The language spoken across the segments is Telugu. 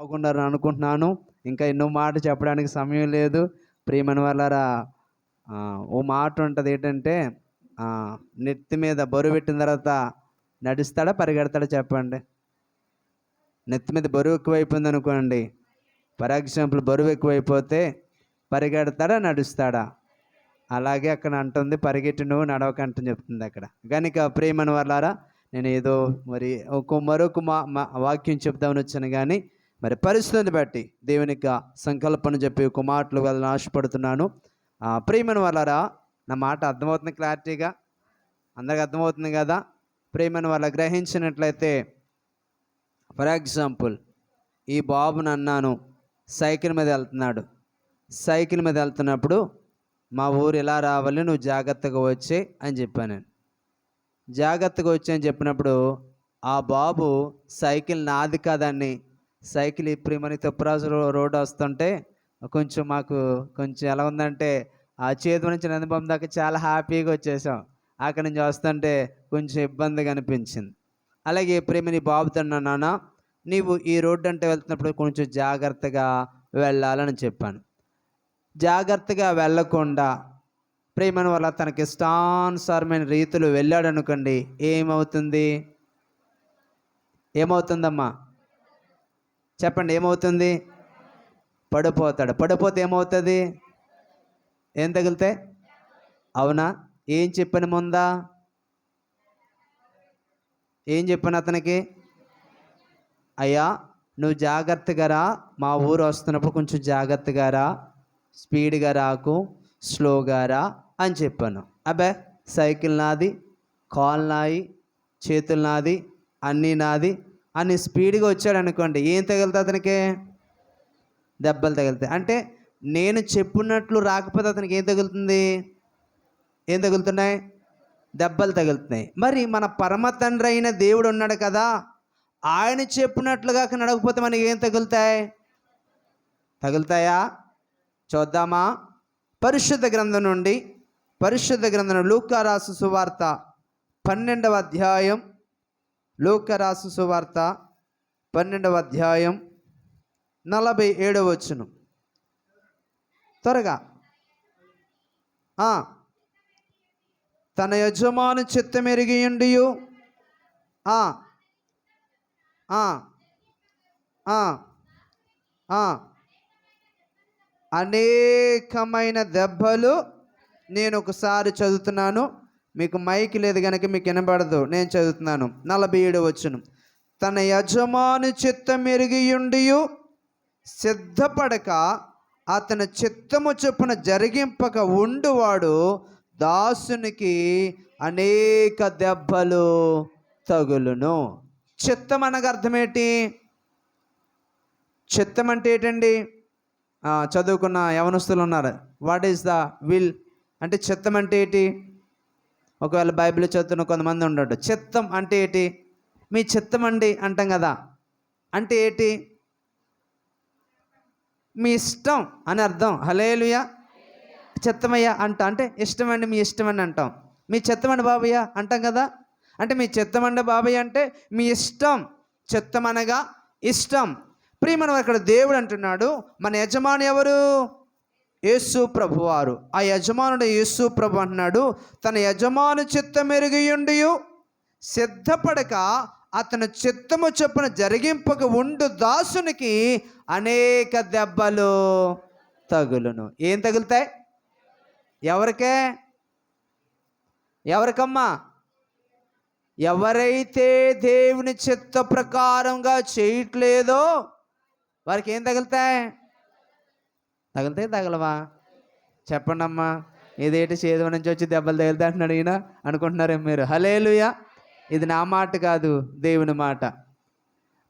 బాగున్నారని అనుకుంటున్నాను. ఇంకా ఎన్నో మాట చెప్పడానికి సమయం లేదు. ప్రియమైన వాళ్ళారా, ఓ మాట ఉంటుంది ఏంటంటే, నెత్తి మీద బరువు పెట్టిన తర్వాత నడుస్తాడా పరిగెడతాడా చెప్పండి? నెత్తి మీద బరువు ఎక్కువైపోయింది అనుకోండి, ఫర్ ఎగ్జాంపుల్ బరువు ఎక్కువైపోతే పరిగెడతాడా నడుస్తాడా? అలాగే అక్కడ అంటుంది, పరిగెట్టి నువ్వు నడవకంటని చెప్తుంది అక్కడ. కనుక ప్రియమైన వాళ్ళారా, నేను ఏదో మరి మరొక వాక్యం చెప్దామని వచ్చాను, కానీ మరి పరిస్థితిని బట్టి దేవునికి సంకల్పన చెప్పి ఒక మాటలు వెళ్ళని ఆశపడుతున్నాను. ప్రియమైన వాళ్ళారా, నా మాట అర్థమవుతుంది క్లారిటీగా? అందరికి అర్థమవుతుంది కదా? ప్రియమైన వాళ్ళ గ్రహించినట్లయితే, ఫర్ ఎగ్జాంపుల్ ఈ బాబుని అన్నాను, సైకిల్ మీద వెళ్తున్నాడు. సైకిల్ మీద వెళ్తున్నప్పుడు మా ఊరు ఇలా రావాలి, నువ్వు జాగ్రత్తగా వచ్చే అని చెప్పాను. నేను జాగ్రత్తగా వచ్చి అని చెప్పినప్పుడు ఆ బాబు సైకిల్ నాది కాదని, సైకిల్ ఇప్పుడు మన తిప్పరాజు రోడ్డు వస్తుంటే కొంచెం మాకు కొంచెం ఎలా ఉందంటే, ఆ చేతి నుంచి నందిబొమ్మ దాకా చాలా హ్యాపీగా వచ్చేసాం. అక్కడి నుంచి వస్తుంటే కొంచెం ఇబ్బందిగా అనిపించింది. అలాగే ప్రేమని బాబుతో, నాన్న నీవు ఈ రోడ్డు అంటే వెళ్తున్నప్పుడు కొంచెం జాగ్రత్తగా వెళ్ళాలని చెప్పాను. జాగ్రత్తగా వెళ్ళకుండా ప్రేమను వల్ల తనకి ఇష్టానుసారమైన రీతిలో వెళ్ళాడు అనుకోండి, ఏమవుతుంది? ఏమవుతుందమ్మా చెప్పండి, ఏమవుతుంది? పడిపోతాడు. పడిపోతే ఏమవుతుంది? ఏం తగిలితే? అవునా? ఏం చెప్పాను ముందా? ఏం చెప్పాను అతనికి? అయ్యా నువ్వు జాగ్రత్తగా రా, మా ఊరు వస్తున్నప్పుడు కొంచెం జాగ్రత్తగా రా, స్పీడ్గా రాకు, స్లోగా రా అని చెప్పాను. అబ్బే సైకిల్ నాది, కాల్ నాయి, చేతులు నాది, అన్నీ నాది అని స్పీడ్గా వచ్చాడు అనుకోండి, ఏం తగులుతుంది అతనికి? దెబ్బలు తగులుతాయి. అంటే నేను చెప్పినట్లు రాకపోతే అతనికి ఏం తగులుతుంది? ఏం తగులుతున్నాయి? దెబ్బలు తగులుతున్నాయి. మరి మన పరమ తండ్రి అయిన దేవుడు ఉన్నాడు కదా, ఆయన చెప్పినట్లుగా నడకపోతే మనకి ఏం తగులుతాయి? తగులుతాయా? చూద్దామా? పరిశుద్ధ గ్రంథం నుండి లూకా రాసు సువార్త 12వ అధ్యాయం, లూకా రాసు సువార్త 12వ అధ్యాయం 47వ వచనం. త్వరగా. తన యజమాని చిత్తమెరిగియుండియు అనేకమైన దెబ్బలు. నేను ఒకసారి చదువుతున్నాను, మీకు మైక్ లేదు కనుక మీకు వినబడదు, నేను చదువుతున్నాను. 47వ వచనం. తన యజమాని చిత్తమెరిగియుండియు సిద్ధపడక అతని చిత్తము చొప్పున జరిగింపక ఉండువాడు దాసునికి అనేక దెబ్బలు తగులును. చిత్తం అనగా అర్థం ఏంటి? చిత్తం అంటే ఏంటండి? చదువుకున్న యవనస్తులు ఉన్నారు. వాట్ ఈస్ ద విల్ అంటే చిత్తం అంటే ఏంటి? ఒకవేళ బైబిల్ చదువుతున్న కొంతమంది ఉండడు, చిత్తం అంటే ఏంటి? మీ చిత్తం అండి అంటాం కదా, అంటే ఏంటి? మీ ఇష్టం అని అర్థం. హల్లెలూయా. చిత్తమయ్యా అంటే ఇష్టమండి, మీ ఇష్టమని అంటాం. మీ చిత్తమండి బాబయ్య అంటాం కదా, అంటే మీ చిత్తమండి బాబయ్య అంటే మీ ఇష్టం. చిత్తం అనగా ఇష్టం. ప్రియమైన ఇక్కడ దేవుడు అంటున్నాడు, మన యజమాని ఎవరు? యేసు ప్రభువారు. ఆ యజమానుడు యేసు ప్రభు అంటున్నాడు, తన యజమాను చిత్తమెరిగియుండి సిద్ధపడక అతను చిత్తము చొప్పున జరిగింపక ఉండు దాసునికి అనేక దెబ్బలు తగులును. ఏం తగులుతాయి? ఎవరికే? ఎవరికమ్మా? ఎవరైతే దేవుని చిత్త ప్రకారంగా చేయట్లేదో వారికి ఏం తగులుతాయి? తగులుతాయి తగలవా? చెప్పండి అమ్మా. ఇదేంటి చేదు నుంచి వచ్చి దెబ్బలు తగులుతాయి అంటున్నాడు ఈయన అనుకుంటున్నారేమో మీరు. హల్లెలూయా. ఇది నా మాట కాదు, దేవుని మాట.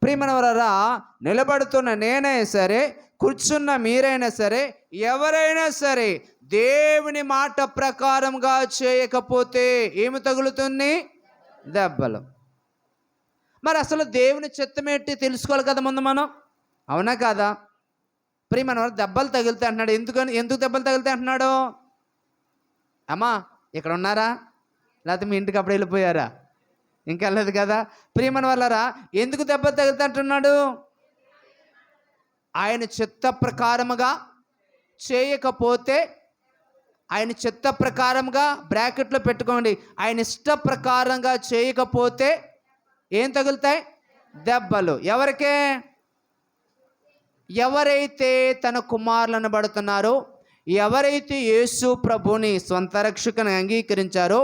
ప్రియమైనవారా, నిలబడుతున్న నేనే సరే, కూర్చున్న మీరైనా సరే, ఎవరైనా సరే దేవుని మాట ప్రకారంగా చేయకపోతే ఏమి తగులుతుంది? దెబ్బలు. మరి అసలు దేవుని చిత్తం ఏంటి తెలుసుకోవాలి కదా ముందు మనం, అవునా కాదా? ప్రియమైనవారు, దెబ్బలు తగులుతాయి అంటున్నాడు. ఎందుకు దెబ్బలు తగులుతాయి అంటున్నాడు? అమ్మా ఇక్కడ ఉన్నారా? లేకపోతే మీ ఇంటికి అప్పుడు వెళ్ళిపోయారా? ఇంకా వెళ్ళలేదు కదా. ప్రియమైన వాళ్ళారా, ఎందుకు దెబ్బలు తగులుతా అంటున్నాడు? ఆయన చిత్త ప్రకారముగా చేయకపోతే, ఆయన చిత్త ప్రకారంగా బ్రాకెట్లో పెట్టుకోండి, ఆయన ఇష్ట ప్రకారంగా చేయకపోతే ఏం తగులుతాయి? దెబ్బలు. ఎవరికే? ఎవరైతే తన కుమారులను పడుతున్నారో, ఎవరైతే యేసు ప్రభుని స్వంత రక్షకుని అంగీకరించారో,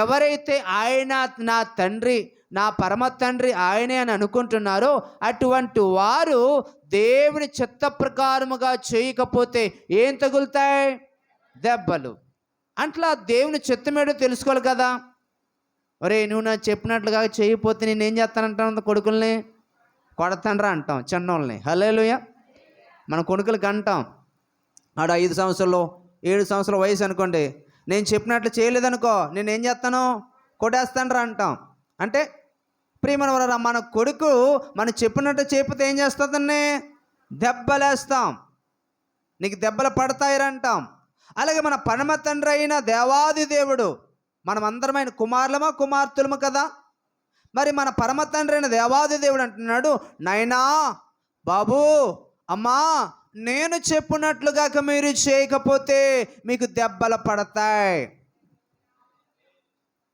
ఎవరైతే ఆయన నా తండ్రి, నా పరమ తండ్రి ఆయనే అని అనుకుంటున్నారో, అటువంటి వారు దేవుని చిత్త ప్రకారముగా చేయకపోతే ఏం తగులుతాయి? దెబ్బలు. అట్లా దేవుని చిత్తమేడో తెలుసుకోవాలి కదా. ఒరే, నువ్వు నాకు చెప్పినట్లుగా చేయకపోతే నేను ఏం చేస్తానంటాను? కొడుకుల్ని కొడతానరా అంటాం, చిన్నోళ్ళని. హల్లెలూయా. మన కొడుకులకి అంటాం, ఆడు 5 సంవత్సరాలు 7 సంవత్సరాల వయసు అనుకోండి, నేను చెప్పినట్లు చేయలేదనుకో, నేను ఏం చేస్తాను? కొట్టేస్తానరా అంటాం. అంటే ప్రియమైన వారా, మన కొడుకు మనం చెప్పినట్టు చేయకపోతే ఏం చేస్తుందని? దెబ్బలేస్తాం. నీకు దెబ్బలు పడతాయిరా అంటాం. అలాగే మన పరమ తండ్రి అయిన దేవాది దేవుడు, మనమందరమైన కుమారులమా కుమార్తెలము కదా. మరి మన పరమ తండ్రి అయిన దేవాది దేవుడు అంటున్నాడు, నాయనా, బాబు, అమ్మా, నేను చెప్పినట్లుగా మీరు చేయకపోతే మీకు దెబ్బలు పడతాయి.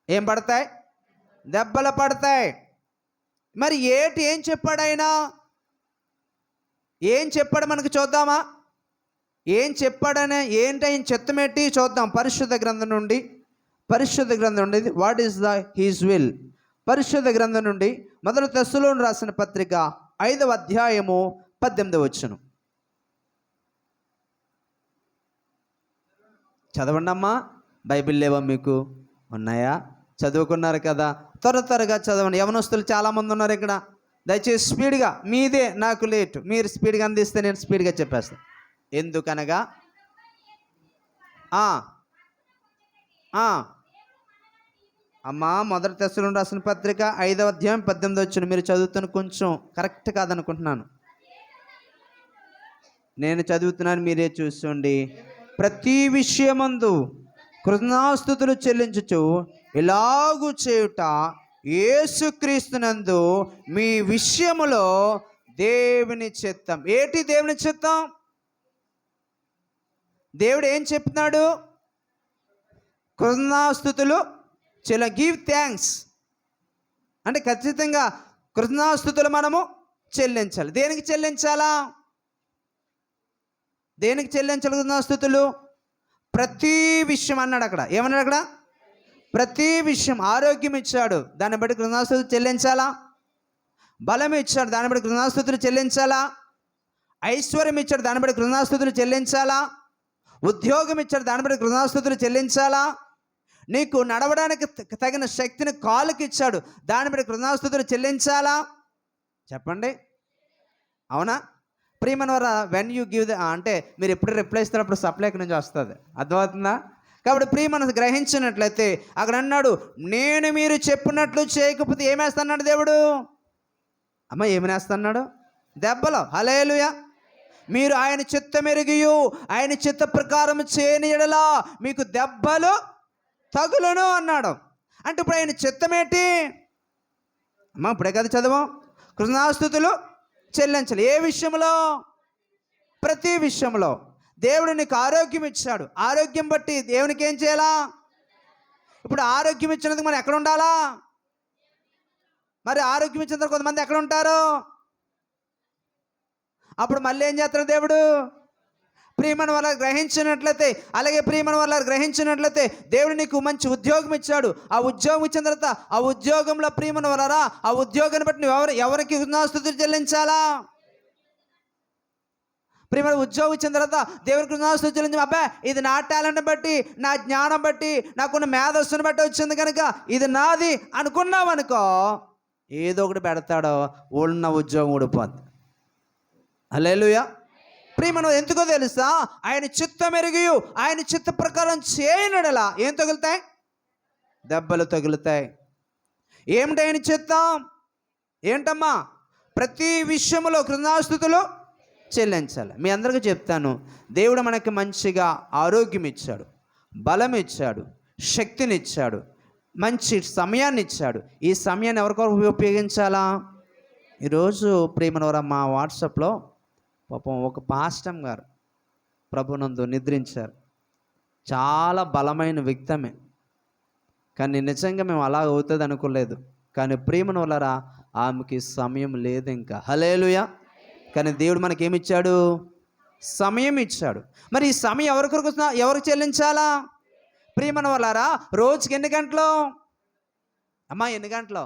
ఏం పడతాయి? దెబ్బలు పడతాయి. మరి ఏం చెప్పాడు ఆయన? ఏం చెప్పాడు మనకు చూద్దామా? ఏం చెప్పాడనే ఏంటి ఆయన చిత్తమేంటి చూద్దాం. పరిశుద్ధ గ్రంథం నుండి what is the his will. పరిశుద్ధ గ్రంథం నుండి మొదటి తెస్సలోనికీయులకు రాసిన పత్రిక 5వ అధ్యాయము 18వ వచనం చదవండి అమ్మా. బైబిల్ లేవా మీకు? ఉన్నాయా? చదువుకున్నారు కదా, త్వరగా చదవండి. యవనస్తులు చాలామంది ఉన్నారు ఇక్కడ. దయచేసి స్పీడ్గా, మీదే నాకు లేటు, మీరు స్పీడ్గా అందిస్తే నేను స్పీడ్గా చెప్పేస్తాను. ఎందుకనగా అమ్మా, మొదటి తెస్సలోనికీయులకు రాసిన పత్రిక 5వ అధ్యాయం 18వ వచనం మీరు చదువుతున్న కొంచెం కరెక్ట్ కాదనుకుంటున్నాను. నేను చదువుతున్నాను, మీరే చూసుకోండి. ప్రతి విషయమందు కృతజ్ఞతాస్తుతులు చెల్లించుచు ఇలాగు చేయుట యేసుక్రీస్తునందు మీ విషయములో దేవుని చిత్తం. ఏంటి దేవుని చిత్తం? దేవుడు ఏం చెప్తున్నాడు? కృతజ్ఞతాస్తుతులు గివ్ థ్యాంక్స్ అంటే ఖచ్చితంగా కృతజ్ఞతాస్తుతులు మనము చెల్లించాలి. దేనికి చెల్లించాలా? దేనికి చెల్లించాలి కృతజ్ఞతాస్తుతులు? ప్రతి విషయం అన్నాడు అక్కడ. ఏమన్నాడు అక్కడ? ప్రతి విషయం. ఆరోగ్యం ఇచ్చాడు, దాన్ని బట్టి కృతజ్ఞతాస్తుతులు చెల్లించాలా. బలం ఇచ్చాడు, దాన్ని బట్టి కృతజ్ఞతాస్తుతులు చెల్లించాలా. ఐశ్వర్యం ఇచ్చాడు, దాన్ని బట్టి కృతజ్ఞతాస్తుతులు చెల్లించాలా. ఉద్యోగం ఇచ్చాడు, దాన్ని బట్టి కృతజ్ఞతాస్తుతులు చెల్లించాలా. నీకు నడవడానికి తగిన శక్తిని కాలుకి ఇచ్చాడు, దాన్ని బట్టి కృతజ్ఞతాస్తుతులు చెల్లించాలా. చెప్పండి, అవునా? ప్రియమైన వారా, వెన్ యూ గివ్ అంటే మీరు ఎప్పుడు రిప్లై ఇస్తారు అప్పుడు సప్లై నుంచి వస్తుంది. అర్థమవుతుందా? కాబట్టి ప్రియమనసు గ్రహించినట్లయితే అక్కడ అన్నాడు, నేను మీరు చెప్పినట్లు చేయకపోతే ఏమేస్తున్నాడు దేవుడు? అమ్మ, ఏమనేస్తున్నాడు? దెబ్బలు. హల్లెలూయా. మీరు ఆయన చిత్తమెరిగియు ఆయన చిత్త ప్రకారం చేయని యెడల మీకు దెబ్బలు తగులును అన్నాడు. అంటే ఇప్పుడు ఆయన చిత్తమేంటి అమ్మ? ఇప్పుడే కదా చదవం, కృతజ్ఞతాస్తుతులు చెల్లించాలి. ఏ విషయంలో? ప్రతి విషయంలో. దేవుడు నీకు ఆరోగ్యం ఇచ్చాడు, ఆరోగ్యం బట్టి దేవునికి ఏం చేయాలా? ఇప్పుడు ఆరోగ్యం ఇచ్చినందుకు మనం ఎక్కడ ఉండాలా? మరి ఆరోగ్యం ఇచ్చిన తర్వాత కొంతమంది ఎక్కడ ఉంటారు? అప్పుడు మళ్ళీ ఏం చేస్తాడు దేవుడు? ప్రియమైన వాళ్ళ గ్రహించినట్లయితే, అలాగే ప్రియమైన వాళ్ళ గ్రహించినట్లయితే దేవుడు నీకు మంచి ఉద్యోగం ఇచ్చాడు. ఆ ఉద్యోగం ఇచ్చిన తర్వాత ఆ ఉద్యోగంలో ప్రియమైన వాళ్ళరా, ఆ ఉద్యోగాన్ని బట్టి నువ్వు ఎవరికి కృతజ్ఞతాస్తుతులు చెల్లించాలా? ప్రియమైన ఉద్యోగం ఇచ్చిన తర్వాత దేవునికి కృతజ్ఞతాస్తుతులు చెల్లించి, అబ్బాయి ఇది నా టాలెంట్ బట్టి, నా జ్ఞానం బట్టి, నాకున్న మేధస్సును బట్టి వచ్చింది కనుక ఇది నాది అనుకున్నావు అనుకో, ఏదో ఒకటి పెడతాడో, ఉన్న ఉద్యోగం ఊడిపోద్ది. హల్లెలూయా. ప్రియమైన ఎందుకో తెలుసా? ఆయన చిత్తమెరిగియు ఆయన చిత్త ప్రకారం చేయనడలా ఏం తగులుతాయి? దెబ్బలు తగులుతాయి. ఏమిటి ఆయన చిత్తం? ఏంటమ్మా? ప్రతి విషయంలో కృతజ్ఞతాస్తుతులు చెల్లించాలి. మీ అందరికీ చెప్తాను, దేవుడు మనకి మంచిగా ఆరోగ్యం ఇచ్చాడు, బలం ఇచ్చాడు, శక్తిని ఇచ్చాడు, మంచి సమయాన్ని ఇచ్చాడు. ఈ సమయాన్ని ఎవరికొరకు ఉపయోగించాలా? ఈరోజు ప్రియమైన మా వాట్సాప్లో పాపం ఒక పాస్టమ్ గారు ప్రభునందు నిద్రించారు. చాలా బలమైన వ్యక్తమే, కానీ నిజంగా మేము అలా అవుతుంది అనుకోలేదు. కానీ ప్రియమైన వాళ్ళరా, ఆమెకి సమయం లేదు ఇంకా. హల్లెలూయా. కానీ దేవుడు మనకేమిచ్చాడు? సమయం ఇచ్చాడు. మరి ఈ సమయం ఎవరికి చెల్లించాలా? ప్రియమైన వాళ్ళారా, రోజుకి ఎన్ని గంటలు అమ్మా? ఎన్ని గంటలు?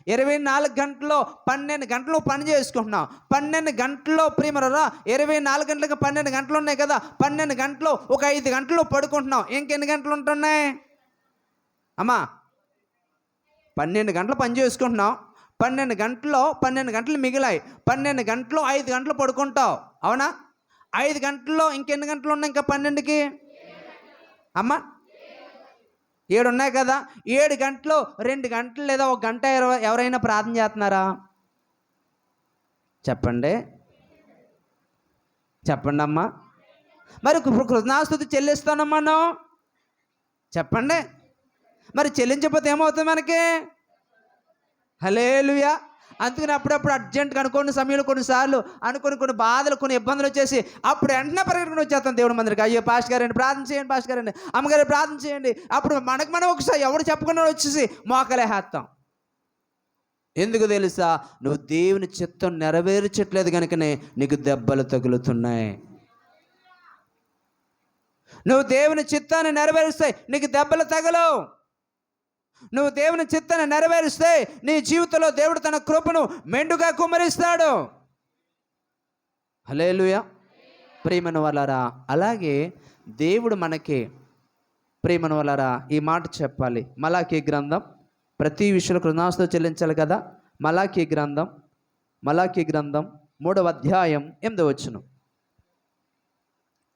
24 గంటల్లో 12 గంటలు పని చేసుకుంటున్నాం. 12 గంటల్లో ప్రియమరా 24 గంటలకు 12 గంటలు ఉన్నాయి కదా. 12 గంటలు ఒక 5 గంటలు పడుకుంటున్నాం. ఇంకెన్ని గంటలు ఉంటున్నాయి అమ్మా? 12 గంటలు పని చేసుకుంటున్నాం. 12 గంటలు మిగిలాయి. 12 గంటలు 5 గంటలు పడుకుంటావు, అవునా? 5 గంటల్లో ఇంకెన్ని గంటలు ఉన్నాయి ఇంకా 12కి అమ్మా? 7 ఉన్నాయి కదా. 7 గంటలు 2 గంటలు లేదా 1 గంట ఎవరైనా ప్రార్థన చేస్తున్నారా? చెప్పండి అమ్మా. మరి కృతజ్ఞతాస్తుతి చెల్లిస్తాను మనం, చెప్పండి. మరి చెల్లించకపోతే ఏమవుతుంది మనకి? హల్లెలూయా. అందుకని అప్పుడప్పుడు అర్జెంట్గా అనుకోని సమయంలో కొన్నిసార్లు కొన్ని బాధలు, కొన్ని ఇబ్బందులు వచ్చేసి అప్పుడు వెంటనే పరిగెట్టుకుని వచ్చేస్తాం దేవుడి మందిరికి. అయ్యో పాస్టర్ గారండి ప్రార్థన చేయండి, పాస్టర్ గారండి, అమ్మగారు ప్రార్థన చేయండి. అప్పుడు మనం ఒకసారి ఎవరు చెప్పకుండా వచ్చేసి మోకలేస్తాం. ఎందుకు తెలుసా? నువ్వు దేవుని చిత్తం నెరవేర్చట్లేదు కనుకనే నీకు దెబ్బలు తగులుతున్నాయి. నువ్వు దేవుని చిత్తాన్ని నెరవేరుస్తాయి, నీకు దెబ్బలు తగలవు. నువ్వు దేవుని చిత్తాన్ని నెరవేరిస్తే నీ జీవితంలో దేవుడు తన కృపను మెండుగా కుమ్మరిస్తాడు. హల్లెలూయా. ప్రియమైన వాళ్ళారా, అలాగే దేవుడు మనకి ప్రియమైన వాళ్ళారా ఈ మాట చెప్పాలి. మలాకీ గ్రంథం ప్రతి విషయంలో కృతజ్ఞతాస్తుతి చెల్లించాలి కదా. మలాకీ గ్రంథం 3వ అధ్యాయం 8వ వచనం.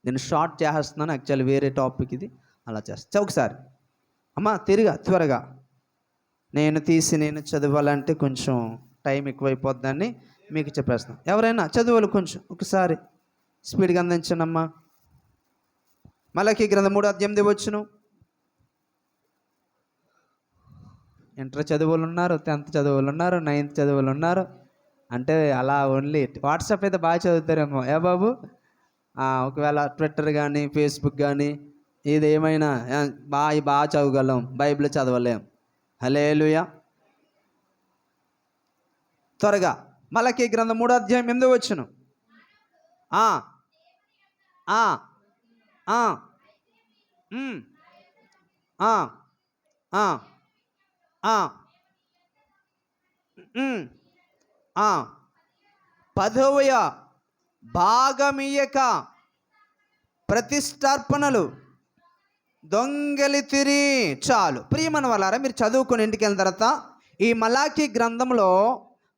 నేను షార్ట్ చేస్తున్నాను, యాక్చువల్లీ వేరే టాపిక్ ఇది, అలా చేస్తా. ఒకసారి అమ్మా త్వరగా నేను చదవాలంటే కొంచెం టైం ఎక్కువైపోద్దని మీకు చెప్పేస్తాను. ఎవరైనా చదువులు కొంచెం ఒకసారి స్పీడ్గా అందించండి అమ్మా. మలాకీ గ్రంథం 3వ అధ్యాయం 8వ వచనం. ఇంటర్ చదువులు ఉన్నారు, 10th చదువులు ఉన్నారు, 9th చదువులు ఉన్నారు. అంటే అలా ఓన్లీ వాట్సాప్ అయితే బాగా చదువుతారేమో ఏ బాబు? ఒకవేళ ట్విట్టర్ కానీ ఫేస్బుక్ కానీ ఇది ఏమైనా బాగా చదవగలం, బైబిల్ చదవలేం. హల్లెలూయా. త్వరగా మలాకీ గ్రంథం 3వ అధ్యాయం 8వ వచనం. పదవయ భాగమియ్యక ప్రతిష్టార్పణలు దొంగలితిరి. చాలు. ప్రియమైన వాళ్ళారా, మీరు చదువుకుని ఇంటికి వెళ్ళిన తర్వాత ఈ మలాకీ గ్రంథంలో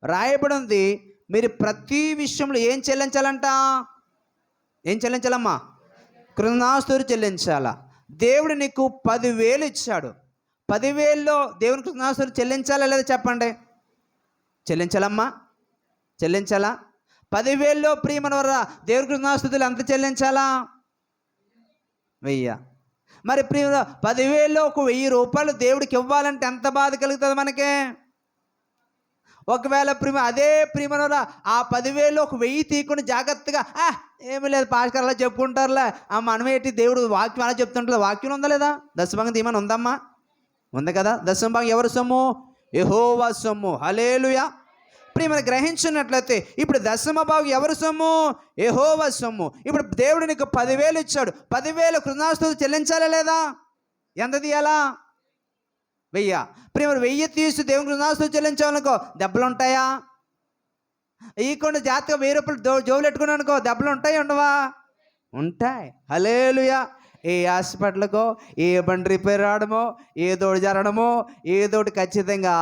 రాయబడి ఉంది, మీరు ప్రతి విషయంలో ఏం చెల్లించాలంట? ఏం చెల్లించాలమ్మా? కృతజ్ఞతాస్తుతి చెల్లించాలా. దేవుడు నీకు 10,000 ఇచ్చాడు. 10,000లో దేవుని కృతజ్ఞతాస్తుతి చెల్లించాలా లేదా చెప్పండి? చెల్లించాలమ్మా, చెల్లించాలా? 10,000లో ప్రియమైన వారా దేవుని కృతజ్ఞతాస్తుతులు ఎంత చెల్లించాలా? 1000. మరి ప్రియ 10,000లో ఒక 1000 రూపాయలు దేవుడికి ఇవ్వాలంటే ఎంత బాధ కలుగుతుంది మనకి? ఒకవేళ అదే ప్రియమైన ఆ 10,000లో ఒక 1000 తీయకుండా జాగ్రత్తగా ఏమీ లేదు పాస్టర్ అలా చెప్పుకుంటారులే, మనమేంటి దేవుడు వాక్యం అలా చెప్తుంటుంది. వాక్యం ఉందా లేదా? దశభాగం తీయమని ఉందమ్మా, ఉంది కదా. దశభాగం ఎవరి సొమ్ము? యెహోవా సొమ్ము. హల్లెలూయా. ప్రియమైన గ్రహించినట్లయితే ఇప్పుడు దశమ భాగం ఎవరి సొమ్ము? యెహోవా సొమ్ము. ఇప్పుడు దేవుడు నీకు 10,000 ఇచ్చాడు. 10,000 కృతజ్ఞతాస్తుతి చెల్లించాలా లేదా? ఎంత తీయాలా? 1000. ప్రియమైన 1000 తీసి దేవుని కృతజ్ఞతాస్తుతి చెల్లించాలనుకో దెబ్బలు ఉంటాయా? ఈకుండా జాగ్రత్తగా 1000 రూపాయలు జోబులు పెట్టుకున్నాను అనుకో దెబ్బలు ఉంటాయి ఉండవా? ఉంటాయి. హల్లెలూయా. ఏ హాస్పిటల్కో ఏ బండి రిపేర్ రావడమో ఏదోటి జరగడమో ఏదోటి ఖచ్చితంగా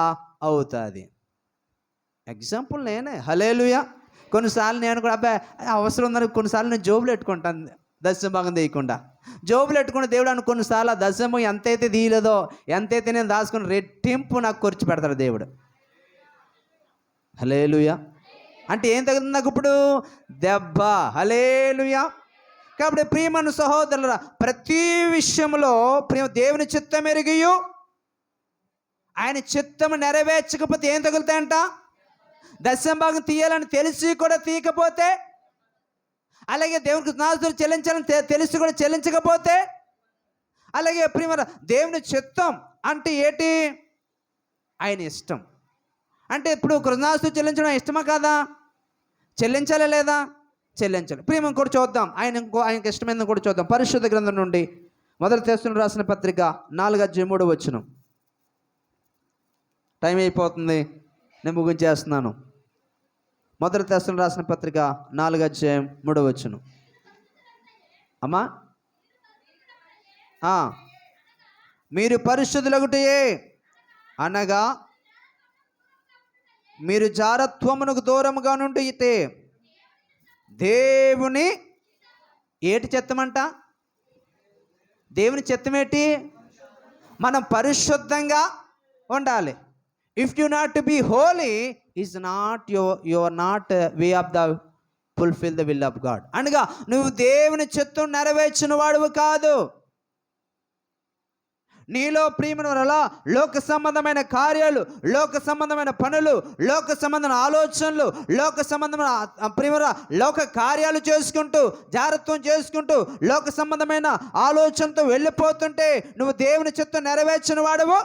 అవుతుంది. ఎగ్జాంపుల్ నేనే. హల్లెలూయా. కొన్నిసార్లు నేను కూడా అవసరం ఉందని కొన్నిసార్లు నేను జోబులు పెట్టుకుంటాను, దశభాగం తీయకుండా జోబులు పెట్టుకుని దేవుడు కొన్నిసార్లు దశమం ఎంతైతే తీయలేదో ఎంతైతే నేను దాచుకుని రెట్టింపు నాకు ఖర్చు పెడతాడు దేవుడు. హల్లెలూయా. అంటే ఏం తగ్గుతుంది నాకు ఇప్పుడు? దెబ్బ. హల్లెలూయా. కాబట్టి ప్రియమైన సహోదరుల ప్రతి విషయంలో దేవుని చిత్తం ఎరిగియు ఆయన చిత్తము నెరవేర్చకపోతే ఏం తగులుతాయంట? దశభాగం తీయాలని తెలిసి కూడా తీయకపోతే అలాగే దేవునికి కృతజ్ఞతాస్తుతులు చెల్లించాలని తెలిసి కూడా చెల్లించకపోతే, అలాగే ప్రియమైన దేవుని చిత్తం అంటే ఏంటి? ఆయన ఇష్టం. అంటే ఇప్పుడు కృతజ్ఞతాస్తుతులు చెల్లించడం ఇష్టమా కాదా? చెల్లించాలా లేదా? చెల్లించాలి. ప్రియమైన కూడా చూద్దాం, ఆయనకి ఇష్టమైనది కూడా చూద్దాం. పరిశుద్ధ గ్రంథం నుండి మొదటి తెస్సలోనికీయులకు రాసిన పత్రిక 4:3 టైం అయిపోతుంది, నేను ముగించేస్తున్నాను. మొదటి తెస్సలోనికీయులకు రాసిన పత్రిక 4:3 అమ్మా, మీరు పరిశుద్ధులగుటయే అనగా మీరు జారత్వమునకు దూరముగా నుండి అయితే దేవుని ఏటి చిత్తమంట? దేవుని చిత్తమేటి? మనం పరిశుద్ధంగా ఉండాలి. If you not to be holy is not you are not way of the fulfil the will of God. అనగా నువ్వు దేవుని చిత్తం నెరవేర్చిన వాడువు కాదు. నీలో ప్రియమైన లోక సంబంధమైన కార్యాలు, లోక సంబంధమైన పనులు, లోక సంబంధమైన ఆలోచనలు, లోక సంబంధమైన ప్రియమైన లోక కార్యాలు చేసుకుంటూ, జాగ్రత్తం చేసుకుంటూ, లోక సంబంధమైన ఆలోచనతో వెళ్ళిపోతుంటే నువ్వు దేవుని చిత్తం నెరవేర్చిన వాడవు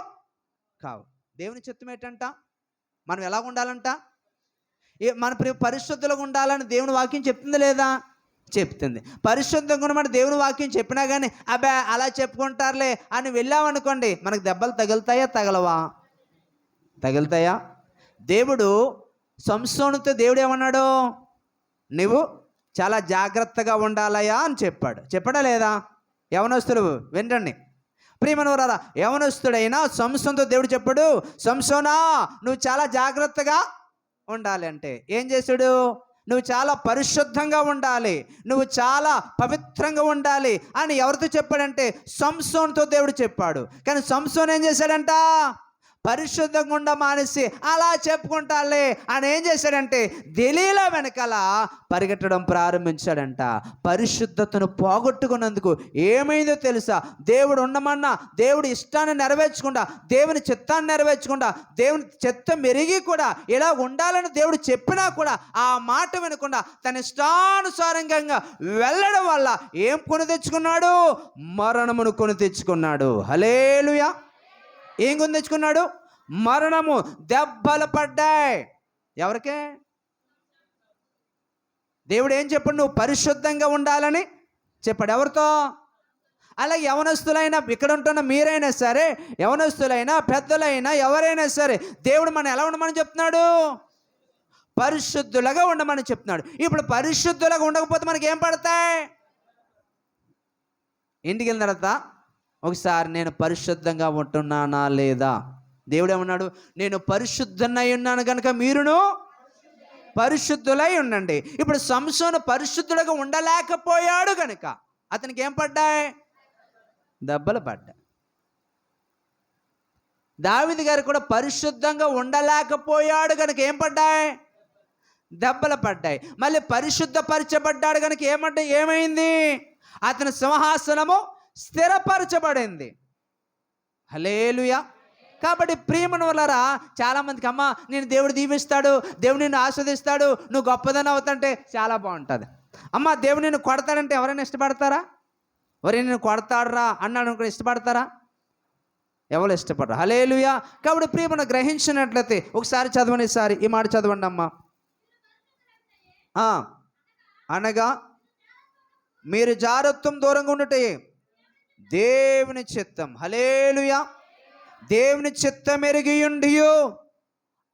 కావు. దేవుని చిత్తం ఏంటంట? మనం ఎలా ఉండాలంట? మన పరిశుద్ధులుగా ఉండాలని దేవుని వాక్యం చెప్తుంది లేదా? చెప్తుంది. పరిశుద్ధంగా ఉండమని దేవుని వాక్యం చెప్పినా కానీ అబ్బా అలా చెప్పుకుంటారులే అని వెళ్ళామనుకోండి, మనకు దెబ్బలు తగులుతాయా తగలవా? తగులుతాయా? దేవుడు సంసోనుతో దేవుడు ఏమన్నాడు? నువ్వు చాలా జాగ్రత్తగా ఉండాలయా అని చెప్పాడా లేదా? యవనస్తులు వినండి ప్రియమైనవారా, యవనస్తుడైనా సంసోనుతో దేవుడు చెప్పాడు, సంసోనా నువ్వు చాలా జాగ్రత్తగా ఉండాలి అంటే ఏం చేశాడు? నువ్వు చాలా పరిశుద్ధంగా ఉండాలి, నువ్వు చాలా పవిత్రంగా ఉండాలి అని ఎవరితో చెప్పాడంటే సంసోనుతో దేవుడు చెప్పాడు. కానీ సంసోన్ ఏం చేశాడంట? పరిశుద్ధంగా ఉండ మానేసి అలా చెప్పుకుంటాలే అని ఏం చేశాడంటే దెలీలా వెనకాల పరిగెట్టడం ప్రారంభించాడంట. పరిశుద్ధతను పోగొట్టుకున్నందుకు ఏమైందో తెలుసా? దేవుడు ఉండమన్నా దేవుడి ఇష్టాన్ని నెరవేర్చకుండా, దేవుని చిత్తాన్ని నెరవేర్చకుండా, దేవుని చిత్తం మెరిగి కూడా ఇలా ఉండాలని దేవుడు చెప్పినా కూడా ఆ మాట వినకుండా తన ఇష్టానుసారంగా వెళ్ళడం వల్ల ఏం కొని తెచ్చుకున్నాడు? మరణమును కొని తెచ్చుకున్నాడు. హల్లెలూయా. ఏం కొని తెచ్చుకున్నాడు? మరణము. దెబ్బలు పడ్డాయి. ఎవరికే? దేవుడు ఏం చెప్పాడు? నువ్వు పరిశుద్ధంగా ఉండాలని చెప్పాడు. ఎవరితో? అలాగే యవనస్తులైనా, ఇక్కడ ఉంటున్న మీరైనా సరే, యవనస్తులైనా పెద్దలైనా ఎవరైనా సరే దేవుడు మనం ఎలా ఉండమని చెప్తున్నాడు? పరిశుద్ధులుగా ఉండమని చెప్తున్నాడు. ఇప్పుడు పరిశుద్ధులుగా ఉండకపోతే మనకి ఏం పడతాయి? ఇంటికి వెళ్ళిన తర్వాత ఒకసారి నేను పరిశుద్ధంగా ఉంటున్నానా లేదా? దేవుడు ఏమన్నాడు? నేను పరిశుద్ధనై ఉన్నాను కనుక మీరును పరిశుద్ధులై ఉండండి. ఇప్పుడు సంసోను పరిశుద్ధులుగా ఉండలేకపోయాడు కనుక అతనికి ఏం పడ్డాయి? దెబ్బలు పడ్డాయి. దావీదు గారు కూడా పరిశుద్ధంగా ఉండలేకపోయాడు కనుక ఏం పడ్డాయి? దెబ్బలు పడ్డాయి. మళ్ళీ పరిశుద్ధపరచబడ్డాడు కనుక ఏమైంది? అతని సింహాసనము స్థిరపరచబడింది. హల్లెలూయా. కాబట్టి ప్రియమైనవారా, చాలామందికి అమ్మ నేను దేవుడు దీవిస్తాడు, దేవుడు నిన్ను ఆస్వాదిస్తాడు, నువ్వు గొప్పదని అవుతుంటే చాలా బాగుంటుంది. అమ్మ దేవుడు నిన్ను కొడతాడంటే ఎవరైనా ఇష్టపడతారా? నిన్ను కొడతాడురా అన్నాడు అనుకో ఇష్టపడతారా? ఎవరు ఇష్టపడరు. హల్లెలూయా. కాబట్టి ప్రియమైన గ్రహించినట్లయితే ఒకసారి చదవండి, ఈసారి ఈ మాట చదవండి అమ్మ. అనగా మీరు జారత్వం దూరంగా ఉండుటే దేవుని చిత్తం. హల్లెలూయా. దేవుని చిత్తం ఎరిగియుండి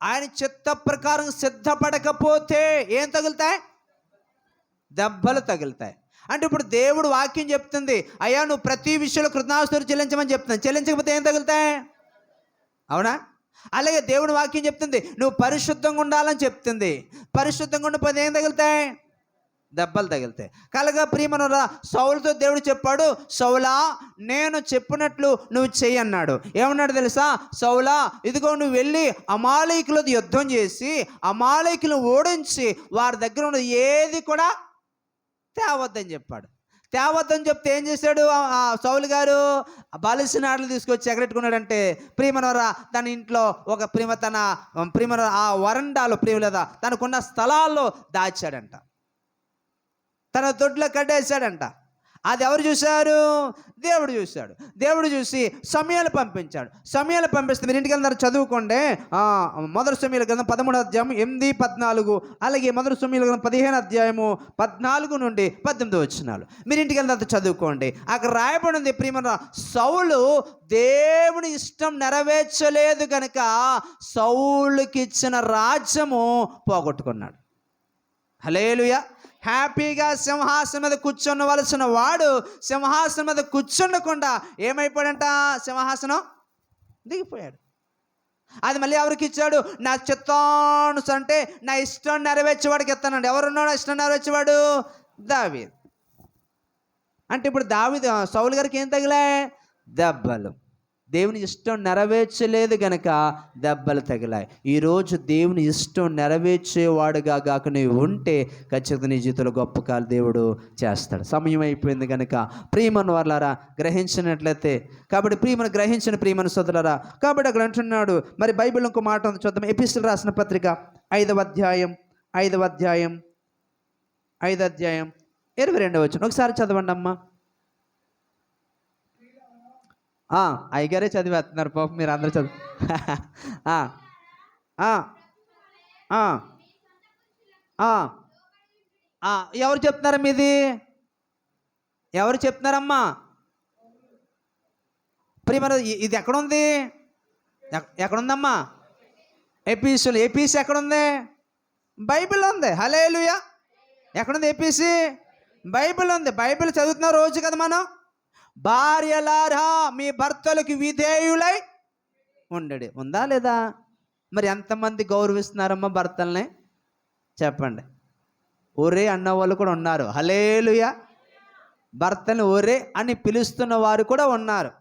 ఆయన చిత్త ప్రకారం సిద్ధపడకపోతే ఏం తగులుతాయి? దెబ్బలు తగులుతాయి. అంటే ఇప్పుడు దేవుడు వాక్యం చెప్తుంది, అయ్యా నువ్వు ప్రతి విషయంలో కృతజ్ఞతాస్తుతులు చెల్లించమని చెప్తుంది. చెల్లించకపోతే ఏం తగులుతాయి? అవునా? అలాగే దేవుడు వాక్యం చెప్తుంది నువ్వు పరిశుద్ధంగా ఉండాలని చెప్తుంది. పరిశుద్ధంగా ఉండిపోతే ఏం తగులుతాయి? దెబ్బలు తగిలితాయి. కలగా ప్రియమైన సౌలుతో దేవుడు చెప్పాడు, సౌలా నేను చెప్పినట్లు నువ్వు చెయ్యి అన్నాడు. ఏమన్నాడు తెలుసా? సౌలా ఇదిగో నువ్వు వెళ్ళి అమాలేకులతో యుద్ధం చేసి అమాలేకులను ఓడించి వారి దగ్గర ఉన్నది ఏది కూడా తేవద్దని చెప్పాడు. తేవద్దని చెప్తే ఏం చేశాడు సౌలు గారు? బలిసిన ఆటలు తీసుకొచ్చి ఎగరెట్టుకున్నాడంటే ప్రియమనవరా తన ఇంట్లో ఒక ప్రియమన ఆ వరండాలో లేదా తనకున్న స్థలాల్లో దాచాడంట. తన దొడ్లో కట్టేశాడంట. అది ఎవరు చూశారు? దేవుడు చూశాడు. దేవుడు చూసి సమయాలు పంపించాడు. సమయాలు పంపిస్తే మీరు ఇంటికి వెళ్తారు, చదువుకోండి. మొదటి సమయాల గ్రంథం 13వ అధ్యాయం 8, 14, అలాగే మొదటి సమయాల గ్రంథం 15వ అధ్యాయము 14 నుండి 18 వచనాలు మీరు ఇంటికి వెళ్తారు, చదువుకోండి. అక్కడ రాయబడింది, ప్రియమైన సౌలు దేవుని ఇష్టం నెరవేర్చలేదు కనుక సౌలుకి ఇచ్చిన రాజ్యము పోగొట్టుకున్నాడు. హల్లెలూయా. హ్యాపీగా సింహాసనం మీద కూర్చొనవలసిన వాడు సింహాసనం మీద కూర్చుండకుండా ఏమైపోయాడంట? సింహాసనం దిగిపోయాడు. అది మళ్ళీ ఎవరికి ఇచ్చాడు? నా చిత్తానుసారం, అంటే నా ఇష్టం నెరవేర్చేవాడికి ఇస్తానండి. ఎవరున్నాడు ఇష్టం నెరవేర్చేవాడు? దావీదు. అంటే ఇప్పుడు సౌలు గారికి ఏం తగిలాయి? దెబ్బలు. దేవుని ఇష్టం నెరవేర్చలేదు గనక దెబ్బలు తగిలాయి. ఈరోజు దేవుని ఇష్టం నెరవేర్చేవాడుగా గాక నీవు ఉంటే ఖచ్చితంగా నీ జీవితంలో గొప్ప కాలు దేవుడు చేస్తాడు. సమయం అయిపోయింది కనుక ప్రియమని వాళ్ళారా గ్రహించినట్లయితే, కాబట్టి ప్రియమని గ్రహించిన ప్రియమని సోదరులారా, కాబట్టి అక్కడ అంటున్నాడు. మరి బైబిల్ ఇంకో మాట ఉంది, చూద్దాం. ఎపిసోడ్ రాసిన పత్రిక 5వ అధ్యాయం 22వ వచనం ఒకసారి చదవండి అమ్మా. అయ్యగారే చదివేస్తున్నారు పాపం, మీరు అందరూ చదువు. ఎవరు చెప్తున్నారా? మీది ఎవరు చెప్తున్నారమ్మా? ప్రియమైన ఇది ఎక్కడుంది? ఎక్కడుందమ్మా? ఏపీసీ ఎక్కడుంది? బైబిల్ ఉంది. హల్లెలూయా. ఎక్కడుంది ఏపీసీ? బైబిల్ ఉంది. బైబిల్ చదువుతున్న రోజు కదా మనం. భార్యలారా మీ భర్తలకు విధేయులై ఉండడి. ఉందా లేదా? మరి ఎంతమంది గౌరవిస్తున్నారమ్మా భర్తల్ని? చెప్పండి. ఒరే అన్న వాళ్ళు కూడా ఉన్నారు. హల్లెలూయా. భర్తని ఒరే అని పిలుస్తున్న వారు కూడా ఉన్నారు.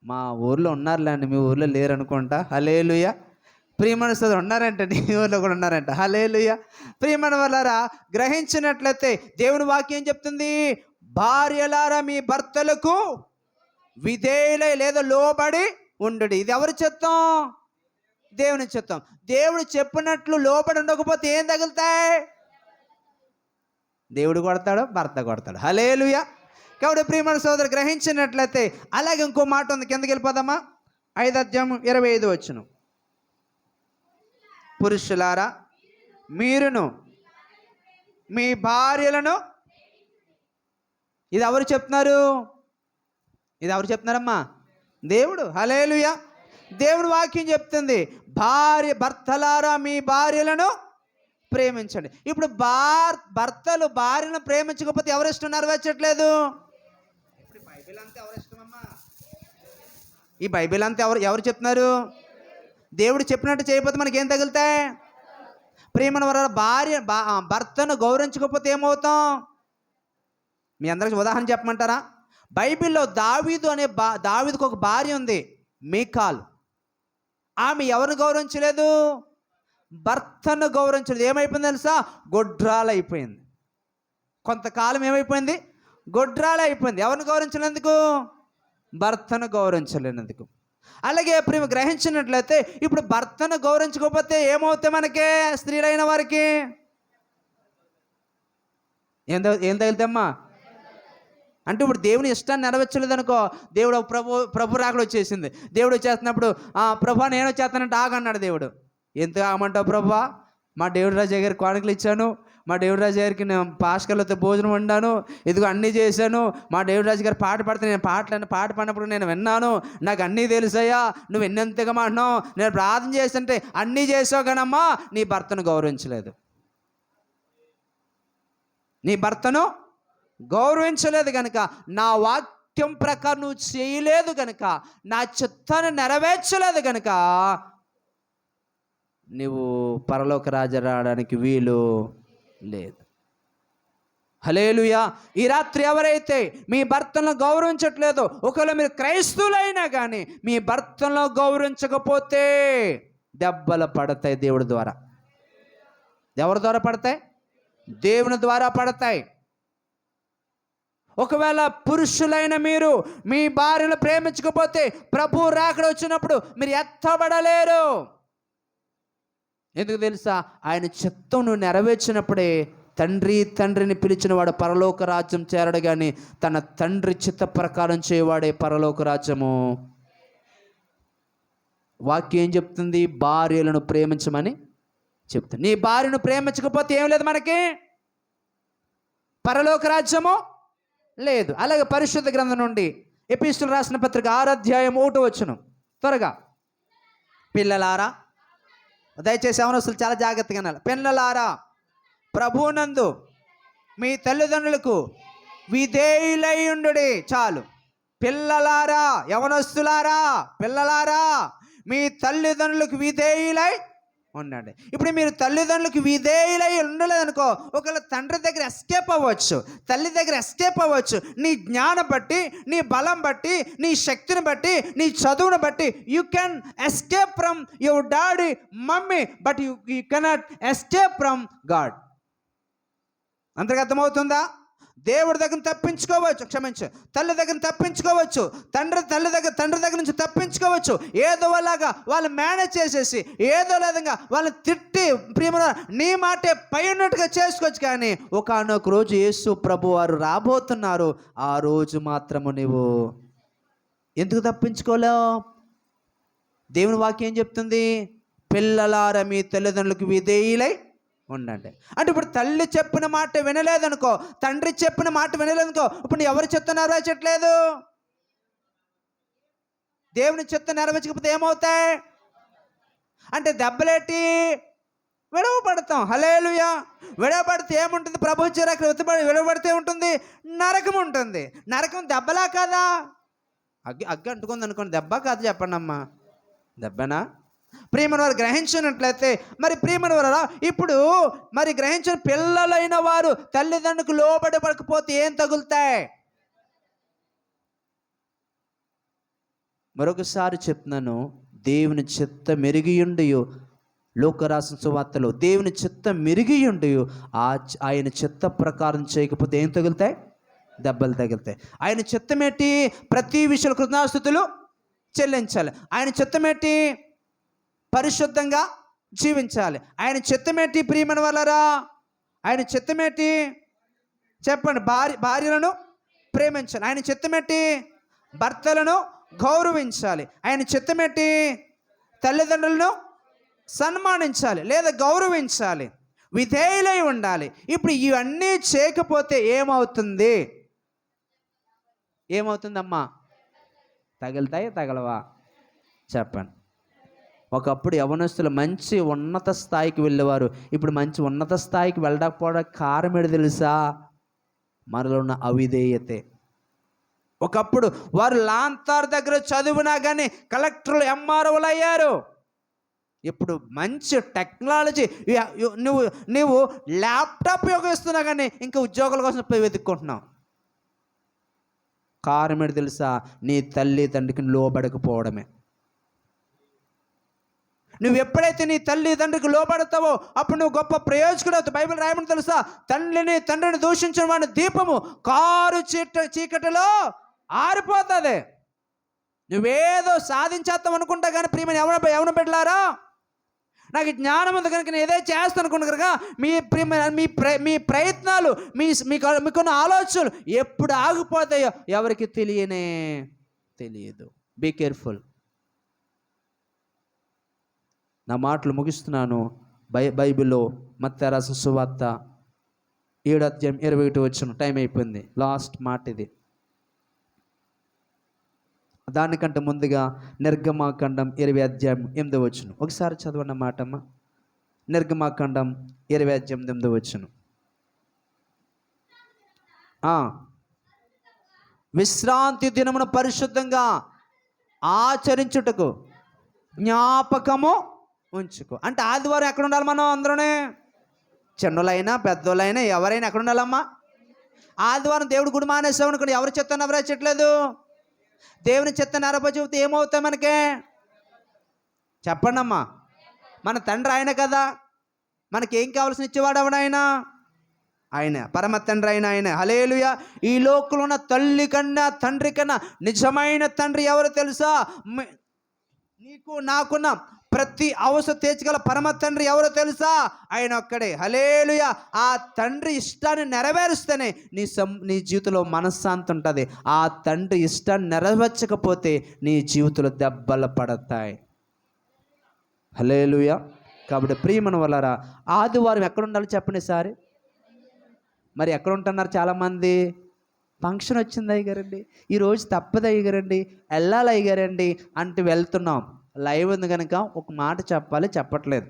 మా ఊర్లో ఉన్నారులేండి, మీ ఊర్లో లేరు అనుకుంటా. హల్లెలూయా. ప్రియమైన సోదరులు ఉన్నారంట, నీ ఊర్లో కూడా ఉన్నారంట. హల్లెలూయా. ప్రియమైన వాళ్ళారా గ్రహించినట్లయితే దేవుని వాక్యం చెప్తుంది, భార్యలారా మీ భర్తలకు విధేయులై లేదా లోబడి ఉండడి. ఇది ఎవరి చిత్తం? దేవుని చిత్తం. దేవుడు చెప్పినట్లు లోబడి ఉండకపోతే ఏం తగులుతాయి? దేవుడు కొడతాడు, భర్త కొడతాడు. హల్లెలూయా. కాబట్టి ప్రియమైన సోదరు గ్రహించినట్లయితే, అలాగే ఇంకో మాట ఉంది, కిందకి వెళ్ళిపోదామా? 5వ అధ్యాయం 25వ వచనం. పురుషులారా మీరును మీ భార్యలను. ఇది ఎవరు చెప్తున్నారు? ఇది ఎవరు చెప్తున్నారమ్మా? దేవుడు. హల్లెలూయా. దేవుడు వాక్యం చెప్తుంది, భర్తలారా మీ భార్యలను ప్రేమించండి. ఇప్పుడు భర్తలు భార్యను ప్రేమించకపోతే ఎవరు ఇష్టం నెరవేర్చట్లేదు? ఇప్పుడు బైబిల్ అంతా ఎవరు ఇష్టమమ్మా? ఈ బైబిల్ అంతా ఎవరు చెప్తున్నారు? దేవుడు చెప్పినట్టు చేయకపోతే మనకి ఏం తగులుతాయి? ప్రేమను భర్తను గౌరవించకపోతే ఏమవుతాం? మీ అందరికి ఉదాహరణ చెప్పమంటారా? బైబిల్లో దావీదుకు ఒక భార్య ఉంది, మీకాల్. ఆమె ఎవరిని గౌరవించలేదు? భర్తను గౌరవించలేదు. ఏమైపోయింది తెలుసా? గొడ్రాలైపోయింది. కొంతకాలం ఏమైపోయింది? గొడ్రాలైపోయింది. ఎవరిని గౌరవించలేందుకు? భర్తను గౌరవించలేనందుకు. అలాగే ప్రేమ గ్రహించినట్లయితే ఇప్పుడు భర్తను గౌరవించకపోతే ఏమవుతాయి మనకే? స్త్రీలైన వారికి ఏం తగిలితేమ్మా? అంటే ఇప్పుడు దేవుని ఇష్టాన్ని నెరవేర్చలేదు అనుకో, దేవుడు ప్రభు రాకలు వచ్చేసింది. దేవుడు వచ్చేస్తున్నప్పుడు ప్రభా నేను వచ్చేస్తానంటే ఆగన్నాడు దేవుడు. ఎంత ఆగమంటావు ప్రభా? మా దేవుడు రాజా గారికి కానుకలు ఇచ్చాను, మా దేవుడు రాజు గారికి నేను పాస్కర్లతో భోజనం వండాను, ఇదిగో అన్నీ చేశాను. మా దేవుడు రాజు గారు పాట పాడితే నేను పాట పాడినప్పుడు నేను విన్నాను, నాకు అన్నీ తెలుసయ్యా. నువ్వు ఎన్నెంతగా మాట్లావు, నేను ప్రార్థన చేస్తుంటే అన్నీ చేసావు కానమ్మా నీ భర్తను గౌరవించలేదు. నీ భర్తను గౌరవించలేదు కనుక, నా వాక్యం ప్రకారం నువ్వు చేయలేదు కనుక, నా చిత్తాన్ని నెరవేర్చలేదు కనుక నువ్వు పరలోక రాజు రావడానికి వీలు లేదు. హల్లెలూయా. ఈ రాత్రి ఎవరైతే మీ భర్తను గౌరవించట్లేదో, ఒకవేళ మీరు క్రైస్తవులైనా కానీ మీ భర్తను గౌరవించకపోతే దెబ్బలు పడతాయి దేవుడి ద్వారా. ఎవరి ద్వారా పడతాయి? దేవుని ద్వారా పడతాయి. ఒకవేళ పురుషులైన మీరు మీ భార్యను ప్రేమించకపోతే ప్రభు రాకడ వచ్చినప్పుడు మీరు ఎత్తబడలేరు. ఎందుకు తెలుసా? ఆయన చిత్తం నువ్వు నెరవేర్చినప్పుడే తండ్రి తండ్రిని పిలిచిన వాడు పరలోక రాజ్యం చేరడు, కానీ తన తండ్రి చిత్త ప్రకారం చేయవాడే పరలోక రాజ్యము. వాక్యం ఏం చెప్తుంది? భార్యలను ప్రేమించమని చెప్తుంది. నీ భార్యను ప్రేమించకపోతే ఏం లేదు, మనకి పరలోక రాజ్యము లేదు. అలాగే పరిశుద్ధ గ్రంథం నుండి ఎపిస్తులు రాసిన పత్రిక 6:1 త్వరగా. పిల్లలారా, దయచేసి అవనస్తులు చాలా జాగ్రత్తగా వినాలి. పిల్లలారా, ప్రభువునందు మీ తల్లిదండ్రులకు విధేయులై ఉండుడి. చాలు. పిల్లలారా, యవనస్తులారా, పిల్లలారా, మీ తల్లిదండ్రులకు విధేయులై ఉండండి. ఇప్పుడు మీరు తల్లిదండ్రులకు విధేయులై ఉండలేదనుకో, ఒకవేళ తండ్రి దగ్గర ఎస్కేప్ అవ్వచ్చు, తల్లి దగ్గర ఎస్కేప్ అవ్వచ్చు. నీ జ్ఞానం బట్టి, నీ బలం బట్టి, నీ శక్తిని బట్టి, నీ చదువును బట్టి you can escape from your daddy mummy, but you cannot escape from God. అందరికి అర్థమవుతుందా? దేవుడి దగ్గర తప్పించుకోవచ్చు, క్షమించు, తల్లి దగ్గర తప్పించుకోవచ్చు, తండ్రి దగ్గర నుంచి తప్పించుకోవచ్చు. ఏదో అలాగా వాళ్ళు మేనేజ్ చేసేసి, ఏదో విధంగా వాళ్ళని తిట్టి, ప్రియమైన నీ మాటే పై ఉన్నట్టుగా చేసుకోవచ్చు. కానీ ఒకానొక రోజు యేసు ప్రభు వారు రాబోతున్నారు. ఆ రోజు మాత్రము నీవు ఎందుకు తప్పించుకోలేవు? దేవుని వాక్యం ఏం చెప్తుంది? పిల్లలారా, మీ తల్లిదండ్రులకు విధేయులై ఉండండి. అంటే ఇప్పుడు తల్లి చెప్పిన మాట వినలేదనుకో, తండ్రి చెప్పిన మాట వినలేదనుకో, ఇప్పుడు నువ్వు ఎవరి చిత్తం నెరవేర్చట్లేదు. దేవుని చిత్తం నెరవేర్చకపోతే ఏమవుతాయి? అంటే దెబ్బలేటి విడవబడతాం. హల్లెలూయా. విడవబడితే ఏముంటుంది? ప్రభు చిరాకు విడవబడితే ఉంటుంది, నరకం ఉంటుంది. నరకం దెబ్బలా కాదా? అగ్గి అంటుకుంది అనుకోండి, దెబ్బ కాదు. చెప్పండి అమ్మా, దెబ్బనా? ప్రియమైన వారు గ్రహించినట్లయితే, మరి ప్రియమైన వారు ఇప్పుడు మరి గ్రహించిన పిల్లలైన వారు తల్లిదండ్రులకు లోబడకపోతే ఏం తగులుతాయి? మరొకసారి చెప్తున్నాను, దేవుని చిత్తం మెరిగియుండి, లోకరాసిన సువార్తలో దేవుని చిత్తం మెరిగియుండి ఆయన చిత్త ప్రకారం చేయకపోతే ఏం తగులుతాయి? దెబ్బలు తగులుతాయి. ఆయన చిత్తమేంటి? ప్రతి విషయంలో కృతజ్ఞతాస్తుతులు చెల్లించాలి. ఆయన చిత్తమేంటి? పరిశుద్ధంగా జీవించాలి. ఆయన చిత్తమేంటి? ప్రియమైన వాళ్ళరా, ఆయన చిత్తమేంటి? చెప్పండి. భార్యలను ప్రేమించాలి. ఆయన చిత్తమేంటి? భర్తలను గౌరవించాలి. ఆయన చిత్తమేంటి? తల్లిదండ్రులను సన్మానించాలి లేదా గౌరవించాలి, విధేయులై ఉండాలి. ఇప్పుడు ఇవన్నీ చేయకపోతే ఏమవుతుంది? ఏమవుతుందమ్మా? తగులుతాయి, తగలవా? చెప్పండి. ఒకప్పుడు యవనస్తులు మంచి ఉన్నత స్థాయికి వెళ్ళేవారు. ఇప్పుడు మంచి ఉన్నత స్థాయికి వెళ్ళకపోవడానికి కారణం ఏంటి తెలుసా? మనలో ఉన్న అవిధేయతే. ఒకప్పుడు వారు లాంతార్ దగ్గర చదివినా కానీ కలెక్టర్లు, ఎంఆర్ఓలు అయ్యారు. ఇప్పుడు మంచి టెక్నాలజీ, నువ్వు ల్యాప్టాప్ ఉపయోగిస్తున్నా కానీ ఇంకా ఉద్యోగాల కోసం వెతుక్కుంటున్నావు. కారణం ఏంటి తెలుసా? నీ తల్లి తండ్రికి లోబడకపోవడమే. నువ్వు ఎప్పుడైతే నీ తల్లి తండ్రికి లోబడతావో అప్పుడు నువ్వు గొప్ప ప్రయోజకుడు అవుతావు. బైబిల్ రాయమని తెలుసా? తండ్రిని దూషించిన వాడి దీపము కారు చీకటిలో ఆరిపోతుంది. నువ్వేదో సాధించేస్తావు అనుకుంటా కానీ ప్రియమైన ఎవరు పెట్టారా, నాకు జ్ఞానం ఉంది కనుక నేను ఏదో చేస్తాను అనుకుంటా కనుక మీ ప్రయత్నాలు, మీకున్న ఆలోచనలు ఎప్పుడు ఆగిపోతాయో ఎవరికి తెలియదు. Be careful. నా మాటలు ముగిస్తున్నాను. బైబిల్లో మత్తయి రాసిన సువార్త 7:21 టైం అయిపోయింది. లాస్ట్ మాట ఇది. దానికంటే ముందుగా నిర్గమాకాండం 20:8 ఒకసారి చదవండి మాటమ్మ. నిర్గమాకాండం 20:8 విశ్రాంతి దినమును పరిశుద్ధంగా ఆచరించుటకు జ్ఞాపకము ఉంచుకో. అంటే ఆదివారం ఎక్కడ ఉండాలి? మనం అందరూనే, చిన్నోళ్ళైనా పెద్దోళ్ళైనా ఎవరైనా ఎక్కడ ఉండాలమ్మా? ఆదివారం దేవుడు గుడి మానేసావు అనుకోండి, ఎవరి చిత్తం నెరవేర్చట్లేదు. దేవుని చిత్తం నెరవేర్చితే ఏమవుతాయి మనకే? చెప్పండి అమ్మా. మన తండ్రి ఆయన కదా, మనకేం కావాల్సిన ఇచ్చేవాడు ఎవడైనా? ఆయన పరమ తండ్రి ఆయన. హల్లెలూయా. ఈ లోకంలో ఉన్న తల్లి కన్నా తండ్రి కన్నా నిజమైన తండ్రి ఎవరు తెలుసా? నీకు నాకున్న ప్రతి అవసరం తీర్చగల పరమ తండ్రి ఎవరో తెలుసా? ఆయన ఒక్కడే. హల్లెలూయా. ఆ తండ్రి ఇష్టాన్ని నెరవేరుస్తేనే నీ జీవితంలో మనశ్శాంతి ఉంటుంది. ఆ తండ్రి ఇష్టాన్ని నెరవేర్చకపోతే నీ జీవితంలో దెబ్బలు పడతాయి. హల్లెలూయా. కాబట్టి ప్రియమైన వాళ్ళారా, ఆదివారం ఎక్కడ ఉండాలి చెప్పండి సారి? మరి ఎక్కడ ఉంటున్నారు చాలామంది? ఫంక్షన్ వచ్చింది అయ్యగారండి, ఈరోజు తప్పదు అయ్యగారండి, వెళ్ళాలి అయ్యగారండి అంటే వెళ్తున్నాం. లైవ్ ఉంది కనుక ఒక మాట చెప్పాలి, చెప్పట్లేదు.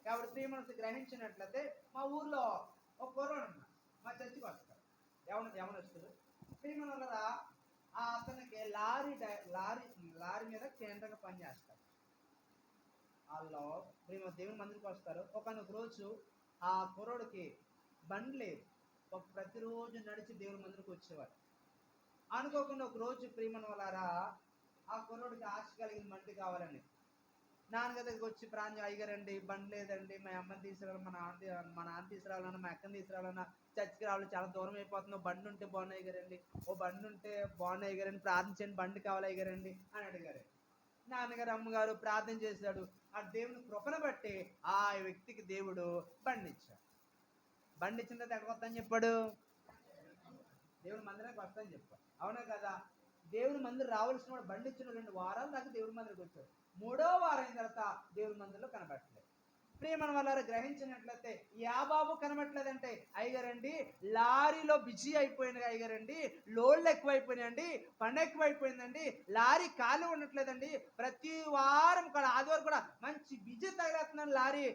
కాబట్టి ప్రియమనసు గ్రహించినట్లయితే మా ఊర్లో ఒక కుర్రాడు మా చర్చికి వస్తారు. యవనస్తుడు. ప్రియమనరా అతనికి లారీ మీద కేంద్రంగా పనిచేస్తారు. వాళ్ళు దేవుని మందిరికి వస్తారు. ఒకనొక రోజు ఆ కుర్రోడికి బండి లేదు. ప్రతిరోజు నడిచి దేవుని మందిరికి వచ్చేవారు. అనుకోకుండా ఒక రోజు ప్రియమన వాళ్ళారా ఆ కుర్రోడికి ఆశ కలిగిన బండి కావాలని నాన్నగారి దగ్గరికి వచ్చి ప్రాణం అయ్యగారండి బండి లేదండి, మా అమ్మని తీసుకురావాలి, మా నాన్న తీసుకురావాలన్నా, మా అక్కని తీసుకురావాలన్నా, చర్చికి రావాలి, చాలా దూరం అయిపోతున్నావు, బండి ఉంటే బాగున్నాయి అయ్యగారండి, ఓ బండి ఉంటే బాగున్నాయి అయ్యగారండి, ప్రార్థించండి, బండి కావాలి అయ్యగారండి అని అడిగారు. నాన్నగారు అమ్మగారు ప్రార్థన చేశాడు. ఆ దేవుని కృపను బట్టి ఆ వ్యక్తికి దేవుడు బండి ఇచ్చాడు. బండి ఇచ్చిన తర్వాత ఎక్కడికి వస్తాను చెప్పాడు? దేవుని మందిరానికి వస్తాను చెప్పాడు. అవునా కదా? దేవుని మందిరం రావాల్సిన వాడు బండి ఇచ్చిన 2 వారాల దాకా దేవుని మందిరికి వచ్చాడు. 3వ వారం అయిన తర్వాత దేవుని మందిరంలో కనబట్టలేదు. ప్రియమైన వాళ్ళ గ్రహించినట్లయితే యాబాబు కనబట్టలేదంటే అయ్యగారండి లారీలో బిజీ అయిపోయినాయి, అయ్యగారండి లోడ్లు ఎక్కువైపోయినాయండి, పని ఎక్కువైపోయిందండి, లారీ ఖాళీ ఉండట్లేదండి, ప్రతి వారం కూడా ఆదివారం కూడా మంచి బిజీ తగిలేస్తున్నాను, లారీ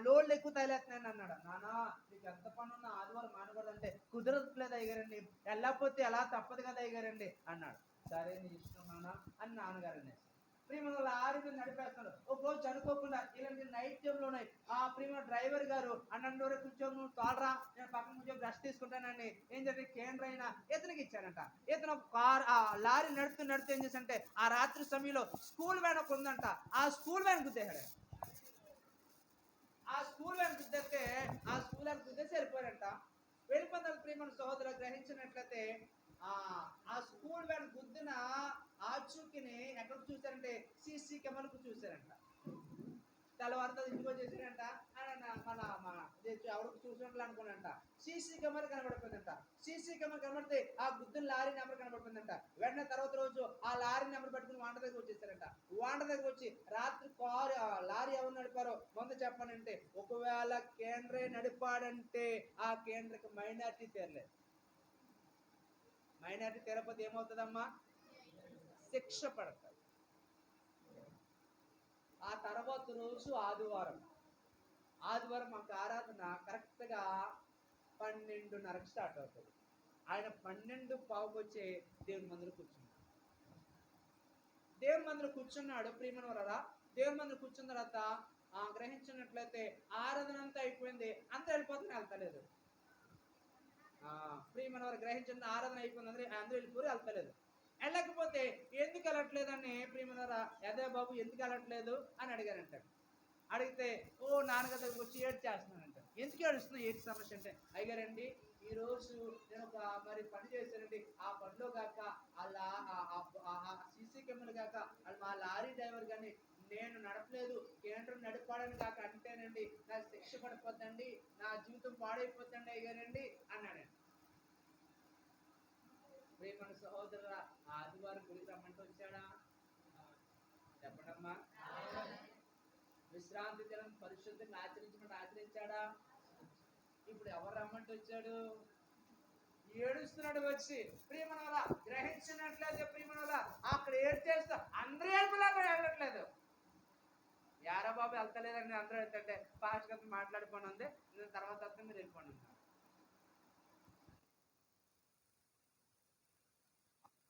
లోడ్లు ఎక్కువ తగిలేస్తున్నాను అన్నాడు. నానా నీకు ఎంత పని ఉన్నా ఆదివారం మానకూడదంటే కుదరట్లేదు అయ్యగారండి, వెళ్ళకపోతే ఎలా తప్పదు కదా అయ్యగారండి అన్నాడు. సరే నీ ఇష్టం నాన్న అని నాన్నగారు అనేసి ప్రియమైన లారీ మీద నడిపేస్తాడు. ఒక రోజు అనుకోకుండా ఇలాంటి నైట్ టైంలో ఉన్నాయి. ఆ ప్రియమైన డ్రైవర్ గారు అన్నండు కూర్చొని నువ్వు తోడరా, నేను పక్కన కూర్చొని బ్రష్ తీసుకుంటానని ఏం జరిగింది, కేంద్ర అయినా ఇతనికి ఇచ్చాడంట. ఇతను ఆ లారీ నడుతూ ఏం చేశాడంటే ఆ రాత్రి సమయంలో స్కూల్ వ్యాన్ ఒక ఉందంట, ఆ స్కూల్ వ్యాన్ గుద్దేశాడు. ఆ స్కూల్ వ్యాన్ గుద్దేస్తే ఆ స్కూల్ వ్యాన్ గుద్దేసి వెళ్ళిపోయారంట. వెళ్ళిపోయిన ప్రియమైన సహోదరు గ్రహించినట్లయితే ఆ స్కూల్ వ్యాన్ గుద్దిన ఆచూకిని ఎక్కడ చూశారంటే సీసీ కెమెరాకు చూశారంట. తెల్లవారితో ఇంటికి వచ్చేసారంట. ఎవరికి చూసినట్లు అనుకున్నాంట. సీసీ కెమెరా కనబడిపోయిందంట. సీసీ కెమెరా కనబడితే ఆ గుద్దిన లారీ నెంబర్ కనబడిపోయిందంట. వెంటనే తర్వాత రోజు ఆ లారీ నెంబర్ పట్టుకుని వాంట దగ్గర వచ్చేసారంట. వాంట దగ్గర వచ్చి రాత్రి లారీ ఎవరు నడిపారో ముందు చెప్పానంటే ఒకవేళ కేంద్రే నడిపాడంటే ఆ కేంద్రకి మైనార్టీ తీరలేదు. మైనార్టీ తీరకపోతే ఏమవుతుందమ్మా? శిక్ష పడతాయి. ఆ తర్వాత రోజు ఆదివారం మాకు ఆరాధన కరెక్ట్గా 12:30 స్టార్ట్ అవుతుంది. ఆయన 12:15 వచ్చే దేవుని మందిరం కూర్చున్నాడు. దేవుని మందిరం కూర్చున్నాడు. ప్రియమైన వారా దేవుని మందిరం కూర్చున్న తర్వాత గ్రహించినట్లయితే ఆరాధన అంతా అయిపోయింది, అంతా వెళ్ళిపోతున్నా వెళ్తలేదు. ప్రియమైన వారు గ్రహించిన ఆరాధన అయిపోయింది, అందరూ వెళ్ళిపోయి వెళ్తలేదు. వెళ్ళకపోతే ఎందుకు వెళ్ళట్లేదని ప్రియమైన అదే బాబు ఎందుకు వెళ్ళట్లేదు అని అడిగారంట. అడిగితే నాన్నగారి దగ్గరకు వచ్చి ఏడు చేస్తున్నానంట. ఎందుకు ఏడుస్తున్నావు, ఏంటి సమస్య అంటే అయ్యారండి ఈరోజు నేను మరి పని చేశానండి, ఆ పనిలో కాక సీసీ కెమెరా కాక మా లారీ డ్రైవర్ కానీ నేను నడపలేదు, కేంద్రం నడిపాడని కాక అంటేనండి నాకు శిక్ష పడిపోద్దండి, నా జీవితం పాడైపోద్దండి అయ్యారండి అన్నాడండి. ప్రియమైన సహోదరుల ఆదివారం గుడికి రమ్మంటూ వచ్చాడా? చెప్పడమ్మా. విశ్రాంతి దినం పరిశుద్ధంగా ఆచరించాడా? ఇప్పుడు ఎవరు రమ్మంటూ వచ్చాడు? ఏడుస్తున్నాడు వచ్చి. ప్రియమనవరా గ్రహించినట్లయితే ప్రియమనవరా అక్కడ ఏడ్చేస్తా అందరూ ఏడుపులాగా వెళ్ళట్లేదు. యారా బాబు వెళ్తలేదండి, అందరూ వెళ్తుంటే ఫాస్ట్ గా మాట్లాడుకోండి ఉంది, తర్వాత మీరు వెళ్ళిపోండి.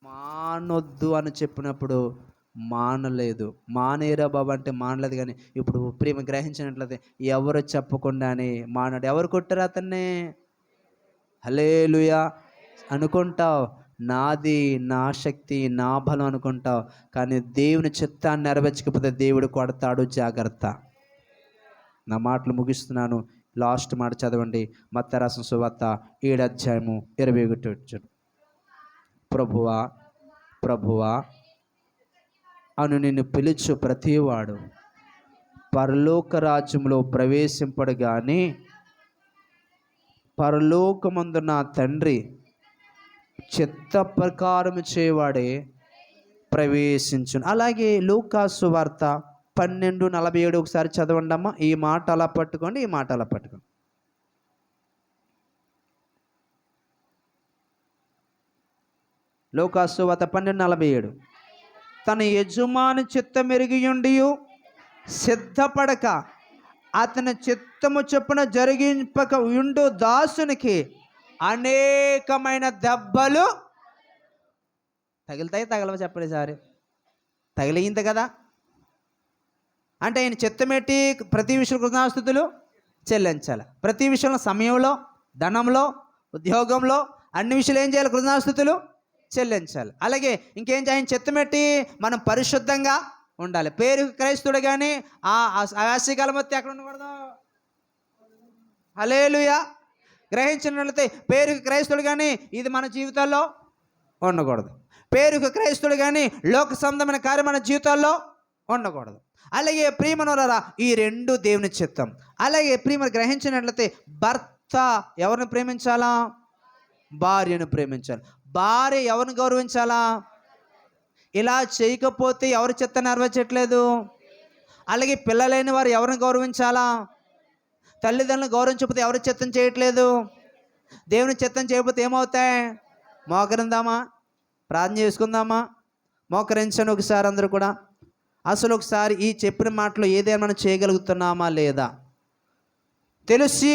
మానొద్దు అని చెప్పినప్పుడు మానలేదు. మానేరా బాబు అంటే మానలేదు. కానీ ఇప్పుడు ప్రేమ గ్రహించినట్లయితే ఎవరు చెప్పకుండానే మానడు. ఎవరు కొట్టారు అతన్ని? హల్లెలూయా అనుకుంటావు, నాది నా శక్తి నా బలం అనుకుంటావు, కానీ దేవుని చిత్తాన్ని నెరవేర్చకపోతే దేవుడు కొడతాడు, జాగ్రత్త. నా మాటలు ముగిస్తున్నాను. లాస్ట్ మాట చదవండి. మత్తయి రాసిన సువార్త 7 అధ్యాయము 21. ప్రభువా ప్రభువా అను నిన్ను పిలుచు ప్రతివాడు పరలోక రాజ్యంలో ప్రవేశింపడు గాని పరలోకమందు నా తండ్రి చిత్త ప్రకారం చేయవాడే ప్రవేశించును. అలాగే లూకాసు వార్త 12:47 ఒకసారి చదవండి అమ్మా. ఈ మాట అలా పట్టుకోండి, ఈ మాట అలా పట్టుకోండి. లూకాసు వార్త 12:47. తన యజమాని చిత్తమెరిగియుండియు సిద్ధపడక అతని చిత్తము చొప్పున జరిగింపక ఉండు దాసునికి అనేకమైన దెబ్బలు తగులుతాయి. తగలవ చెప్పండి సారి. తగిలింది కదా అంటే ఆయన చిత్తమేటి ప్రతి విషయంలో కృతజ్ఞతాస్తుతులు చెల్లించాలి. ప్రతి విషయంలో సమయంలో, ధనంలో, ఉద్యోగంలో అన్ని విషయాలు ఏం చేయాలి? కృతజ్ఞతాస్తుతులు చెల్లించాలి. అలాగే ఇంకేం ఆయన చిత్తమేటి మనం పరిశుద్ధంగా ఉండాలి. పేరుకు క్రైస్తుడు కానీ ఆ ఆశీకాలం మొత్తం ఎక్కడ ఉండకూడదు. హల్లెలూయా. గ్రహించినట్లయితే పేరుకు క్రైస్తుడు కానీ ఇది మన జీవితాల్లో ఉండకూడదు. పేరుకు క్రైస్తుడు కానీ లోక సంబంధమైన కార్యం మన జీవితాల్లో ఉండకూడదు. అలాగే ప్రియమనులారా ఈ రెండు దేవుని చిత్తం. అలాగే ప్రియమను గ్రహించినట్లయితే భర్త ఎవరిని ప్రేమించాలా? భార్యను ప్రేమించాలి. భార్య ఎవరిని గౌరవించాలా? ఇలా చేయకపోతే ఎవరి చిత్తం నెరవేర్చట్లేదు. అలాగే పిల్లలైన వారు ఎవరిని గౌరవించాలా? తల్లిదండ్రులను గౌరవించకపోతే ఎవరి చిత్తం చేయట్లేదు. దేవుని చిత్తం చేయకపోతే ఏమవుతాయి? మోకరిందామా, ప్రార్థన చేసుకుందామా? మోకరించండి ఒకసారి అందరూ కూడా. అసలు ఒకసారి ఈ చెప్పిన మాటలో ఏదైనా మనం చేయగలుగుతున్నామా లేదా తెలిసి